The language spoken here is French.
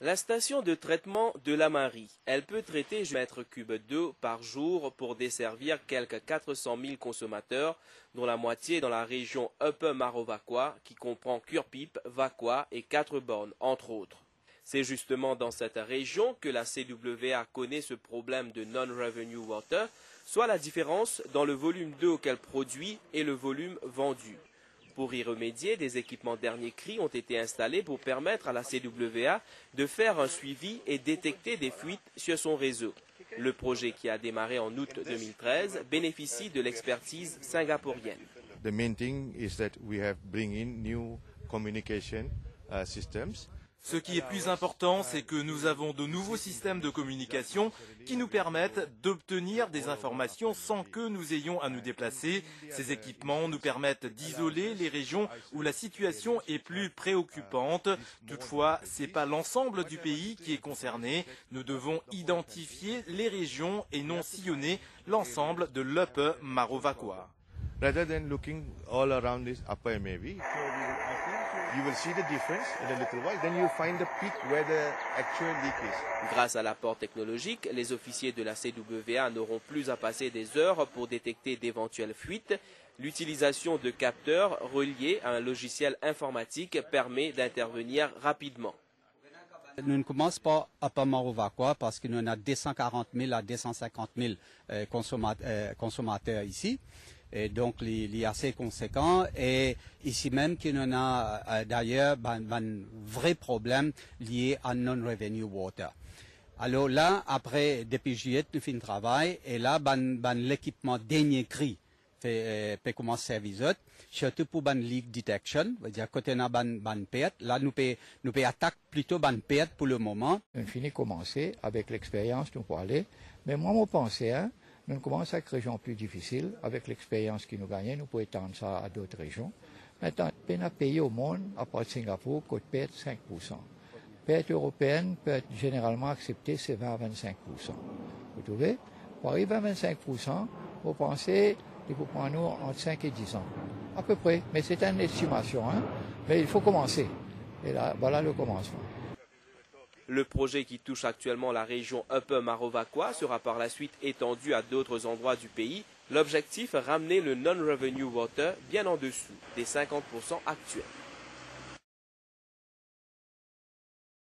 La station de traitement de la Marie, elle peut traiter mètres cubes d'eau par jour pour desservir quelques 400 000 consommateurs, dont la moitié dans la région Upper Maro-Vacois, qui comprend Curepipe, Vacois et 4 bornes, entre autres. C'est justement dans cette région que la CWA connaît ce problème de non-revenue water, soit la différence dans le volume d'eau qu'elle produit et le volume vendu. Pour y remédier, des équipements dernier cri ont été installés pour permettre à la CWA de faire un suivi et détecter des fuites sur son réseau. Le projet, qui a démarré en août 2013, bénéficie de l'expertise singapourienne. The main thing is that we have bring in new communication systems. Ce qui est plus important, c'est que nous avons de nouveaux systèmes de communication qui nous permettent d'obtenir des informations sans que nous ayons à nous déplacer. Ces équipements nous permettent d'isoler les régions où la situation est plus préoccupante. Toutefois, ce n'est pas l'ensemble du pays qui est concerné. Nous devons identifier les régions et non sillonner l'ensemble de l'Upper Maro-Vacois. Rather than looking all around this upper maybe, you will see the difference in a little while, then you find the peak where the actual leak is. Grâce à l'apport technologique, les officiers de la CWA n'auront plus à passer des heures pour détecter d'éventuelles fuites. L'utilisation de capteurs reliés à un logiciel informatique permet d'intervenir rapidement. Nous ne commençons pas à Upper Maro-Vacois parce que nous avons 240 000 à 250 000 consommateurs ici. Et donc, il est assez conséquent. Et ici même, qu'il y en a d'ailleurs un vrai problème lié à non-revenue water. Alors là, après, depuis juillet, nous faisons un travail. Et là, l'équipement dernier cri peut commencer à servir. Surtout pour la leak detection. C'est-à-dire, quand on a ban perte, là, nous peut attaquer plutôt ban perte pour le moment. On finit commencer avec l'expérience, nous pour aller. Mais moi, je pensais, nous commençons avec régions plus difficiles, avec l'expérience qui nous gagne, nous pouvons étendre ça à d'autres régions. Maintenant, peine à payer au monde, à part de Singapour, côte perte 5%. Perte européenne peut être généralement acceptée, c'est 20 à 25%. Vous trouvez? Pour arriver à 25%, vous pensez qu'il faut prendre nous entre 5 et 10 ans. À peu près, mais c'est une estimation, mais il faut commencer. Et là, voilà le commencement. Le projet, qui touche actuellement la région Upper Maro-Vacois, sera par la suite étendu à d'autres endroits du pays. L'objectif, ramener le non-revenue water bien en dessous des 50% actuels.